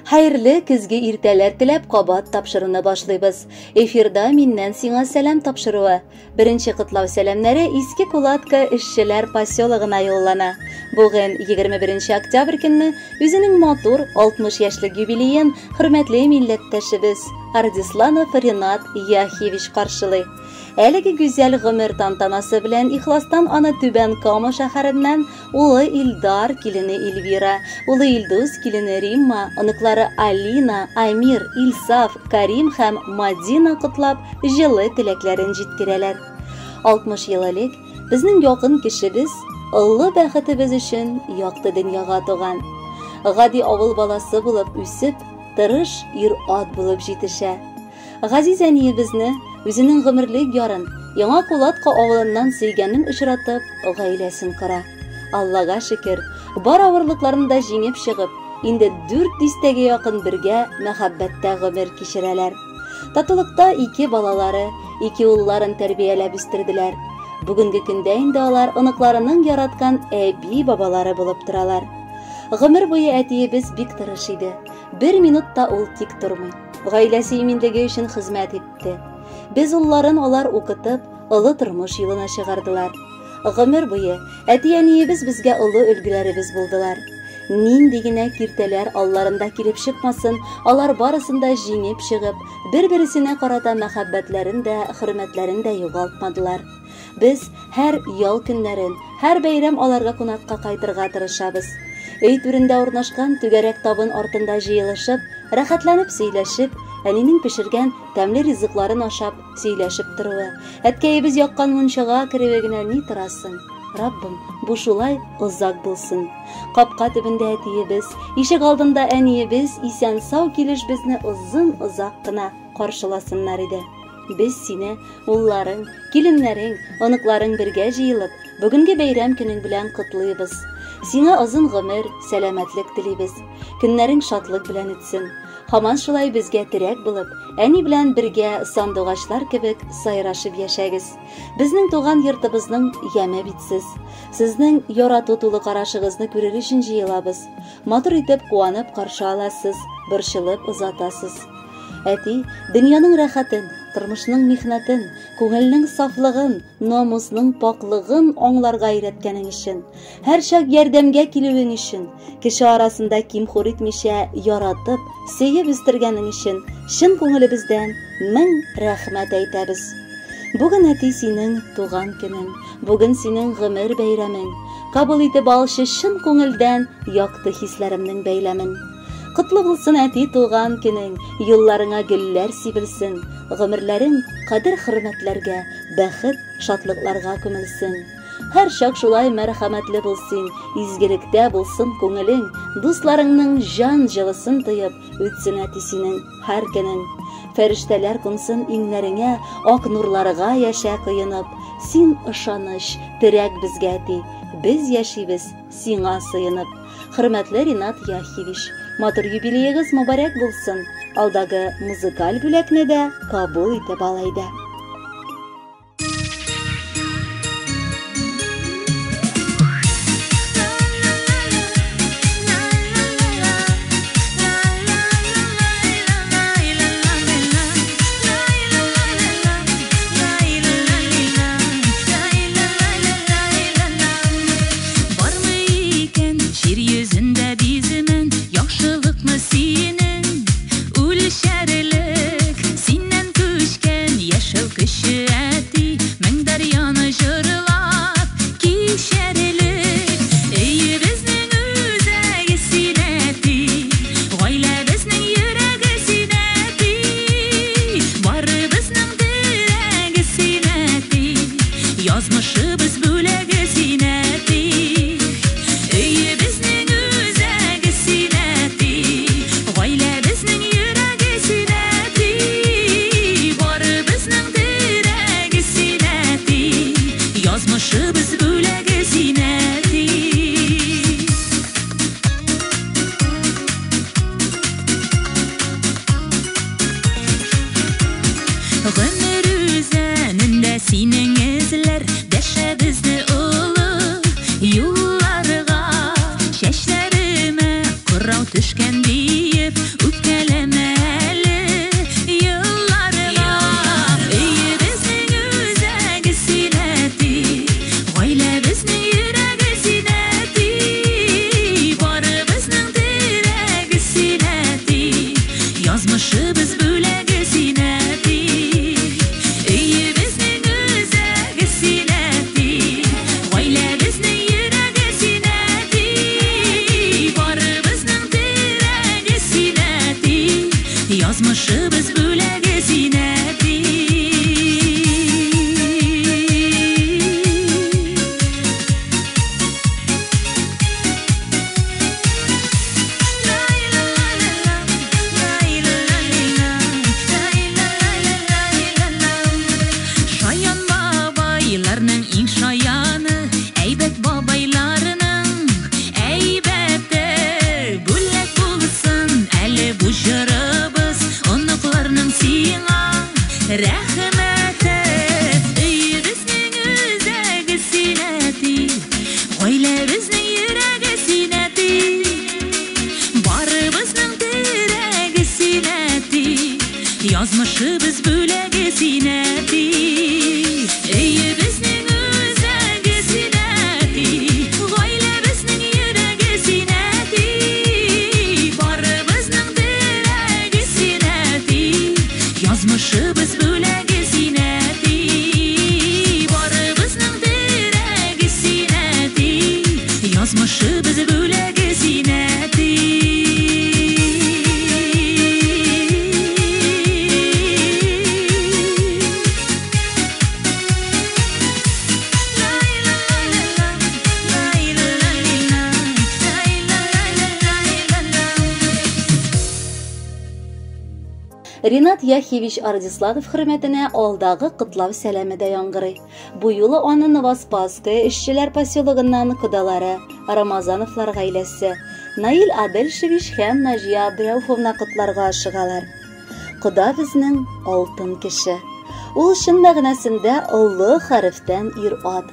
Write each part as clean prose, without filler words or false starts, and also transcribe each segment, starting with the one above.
Hayırlı kızgı irteler tilep qabat tapşırını başlayız. Efirda minnen siңа selam tapşırığı. Birinci kıtlav selamları İski Kulatka işçiler pasiologuna yollana. Bugün 21 oktyabr günü özünün motor 60 yaşlık yubileyin hürmetli milletteşimiz Ardislanov Rinat Яхевич karşılay. Әлеге güzel гомер tantanası bilen ihlastan ana Tüben Kama şəhərindən ulu Ildar kilini Elvira, ulu Ilduz kilini Rimma, anıkları Alina, Amir, İlsaf, Karim hem Madina құтлап жылы тілеклерін жеткерелер. 60 yıllık bizning yakın kişimiz ıllı bəxtimiz üçün yaktı dünyaga tuğan. Gadi avul balası bulup üsüp, tırış ir-at bulup жетişə. Газиз әниебезне үзенең гомерлек ярын Яңа Кулатка авылыннан сөйгәнен очратып, гаиләсен кыра. Аллага шөкер, бар авырлыкларын да җиңеп чыгып, инде 400 якын бергә мәхәббәттә гомер кичерәләр. Татулыкта 2 балалары, 2 улларын тәрбияләп үстерделәр. Бүгенге көндә инде алар оныкларының яраткан әби бабалары булып торалар. Гомер буе әтиебез бик тырыш иде. 1 минутта ул тик тормый. Гаиләсе иминлеге өчен хезмәт итте. Без улларын алар укытып, ылы тормыш юлына чыгардылар. Гомер буе әти-әниебез безгә ылы өлгеләребез булдылар. Нинди генә киртәләр алларында килеп чыкмасын, алар барысында җиңеп чыгып, бер-берсенә карата мәхәббәтләрен дә, хөрмәтләрен дә югалтмадылар. Без һәр ял көннәрен, һәр бәйрәм аларга кунакка кайтырга тырышабыз. Өй түрендә урнашкан түгәрәк табын артында җыелышып, рәхәтләнеп сөйләшеп, әнинең пешергән тәмле ризыкларын ашап, сөйләшеп торуы. Әткәебез яккан мунчага керүе генә ни торасың? Раббым, бу шулай озак булсын. Капка төбендә әтиебез, ишек алдында әниебез исән сау килеш безне озын-озак кына каршыласыннар иде. Без сине, улларың, киленнәрең, оныкларың бергә җыелып, бүгенге бәйрәм көнең белән котлыйбыз. Сиңа озын гомер, сәламәтлек телибез. Көннәрең шатлык белән үтсен. Һаман шулай безгә терәк булып, әни белән бергә сандугачлар кебек сайрашып яшәгез. Безнең туган йортыбызның яме битсез. Сезнең ярату тулы карашыгызны күрер өчен җыелабыз. Матур итеп куанып каршы аласыз, борчылып озатасыз. Әти, дөньяның рәхәтен, тормышның михнәтен, күңелнең сафлыгын, намусның паклыгын аңларга өйрәткәнең өчен, һәр чак ярдәмгә килүең өчен, кеше арасында кимхур итмичә яратып, сөеп үстергәнең өчен, чын күңелебездән 1000 рәхмәт әйтәбез. Бүген әти синең туган көнең, бүген синең гомер бәйрәмең. Кабул итеп алчы чын күңелдән якты хисләремнең бәйләмен. Кутлы булсын әти туган көнең, юлларыңа гөлләр сибелсен, гомерләрең кадер-хөрмәтләргә, бәхет, шатлыкларга күмелсен. Һәр чак шулай мәрхәмәтле булсын, изгелектә булсын күңелең, дусларыңның җан җылысын тоеп, үтсен әти синең һәр көнең. Фәрештәләр кунсын иңнәреңә, ак нурларга яшә коенып, син ышаныч, терәк безгә әти, без яшибез сиңа сыенып. Хөрмәтле Ринат Яхевич, матур юбилеегыз мөбарәк булсын. Алдагы музыкаль бүләкне дә кабул итеп алайда. Düşkən deyib Yazmışı bizi gülegi sineti. Ринат Яхевич Ардисладов хөрмәтенә алдагы кытлау сәламе дә яңгырый. Бу юлы аны Новоспасское эшчеләр поселогыннан кодалары Рамазановлар гаиләсе Наил Адельшевич һәм Наҗия Абдрәүфовна котларга ашыгалар. Кода безнең алтын кеше. Ул чын мәгънәсендә олы хәрефтән ир-ат.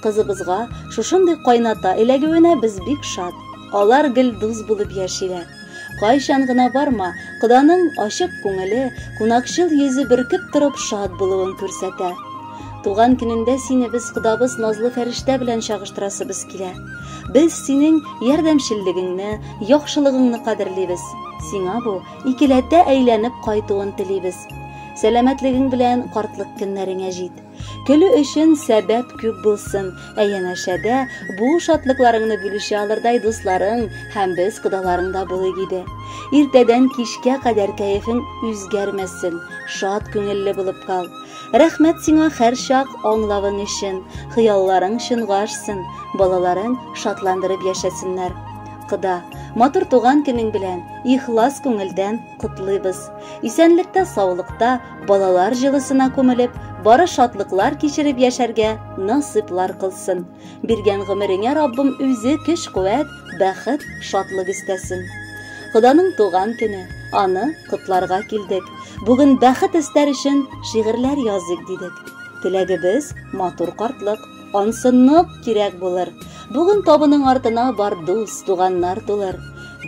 Кызыбызга шушындый кайната эләгүенә без бик шат. Алар гел дус булып яшиләр. Кайчан гына барма, Коданың ачык күңеле, кунакчыл йөзе бөркеп торып шат булуын күрсәтә. Туган көнендә сине без Кодабыз назлы фәрештә белән чагыштырасыбыз килә. Без синең ярдәмчеллегеңне, яхшылыгыңны кадерлибез. Сиңа бу икеләтә әйләнеп кайтуын телибез. Сәламәтлегең белән картлык көннәреңә җит. Көлү өчен сәбәп күп булсын, янәшәдә бу шатлыкларыңны бүлешә алырдай дусларың һәм без кодаларыңда булыйк иде. Иртәдән кичкә кадәр кәефең үзгәрмәсен, шат күңелле булып кал. Рәхмәт сиңа һәр чак аңлавың өчен, хыялларың чынга ашсын, балаларың шатландырып яшәсеннәр. Кода, матур туган көнең белән ихлас күңелдән котлыйбыз. Исәнлектә, саулыкта, балалар җылысына күмелеп, бары шатлыклар кичереп яшәргә насыйплар кылсын. Биргән гомереңә Раббым үзе көч-куәт, бәхет, шатлык истәсен. Коданың туган көне, аны котларга килдек. Бүген бәхет истәр өчен шигырьләр язык дидек. Теләгебез матур картлык, ансынлык кирәк булыр. Бүген табының артына бар дус, туганнар тулыр.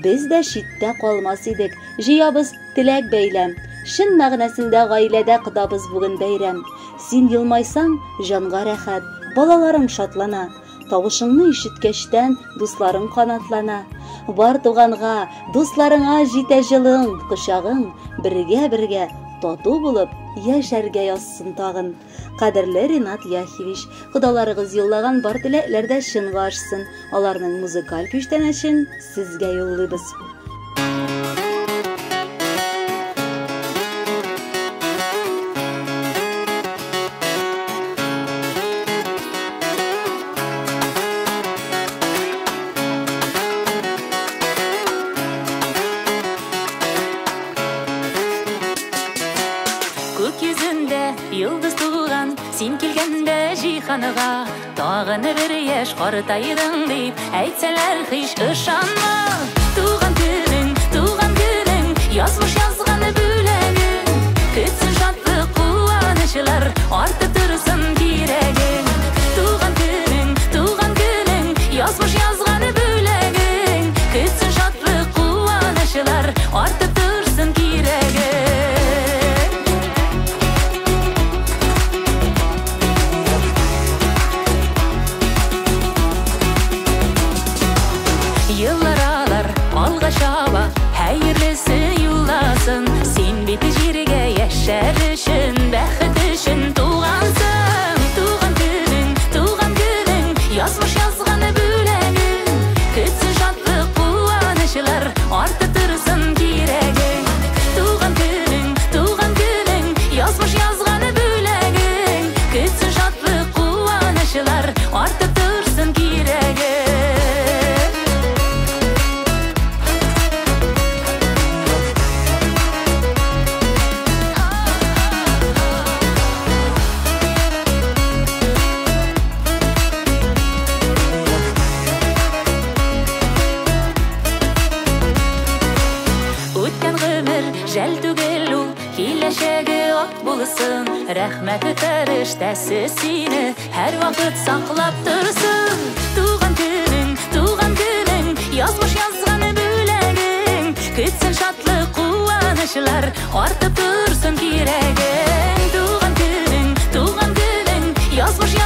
Без дә читтә калмас идек, җыябыз теләк бәйләм. Шын мәгънәсендә гаиләдә Кодабыз бүген бәйрәм. Син елмайсаң, җанга рәхәт, балаларың шатлана. Тавышыңны ишеткәчтән дусларың канатлана. Бар туганга, дусларыңа җитә җылың, кочагың, бергә тату булып яшәргә язсын тагын. Кадерле Ринат Яхевич, кодаларыгыз юллаган бар теләкләрдә чынга ашсын. Аларның музыкаль күчтәнәшен сезгә юллыйбыз. Yıldız tuğan, sen kelgende jihanıga, tağını bir yaş qarıtaydın deyip, әйтсәләр hiç ышанma. Tuğan gülün, yazmış yazğаны bülәgin, kütsün şatlık kuvanışlar, artı tırsın kirəgin. Tuğan gülün, yazmış yazğаны bülәgin, kütsün şatlık kuvanışlar, artı tırsın kirəgin. Şaba, hayırlısı yollasın. Sen biti jirge yaşar üçün, bәхет üçün tuğansın. Tuğan gülün, yazmış yazğаны bülәgin, kütsün şatlık kuvanışlar, artı tırsın kirəgin. Tuğan gülün, yazmış yazğаны bülәgin, kütsün şatlık kuvanışlar, artı tırsın kirəgin. Жәл түгел ул, киләчәге ак булсын. Рәхмәт үтәр эштәсе сине, һәр вакыт саклап торсын. Туган гөлең, язмыш язганы бүләгең, көтсен шатлык куанычлар, артып торсын кирәгең. Туган гөлең, язмыш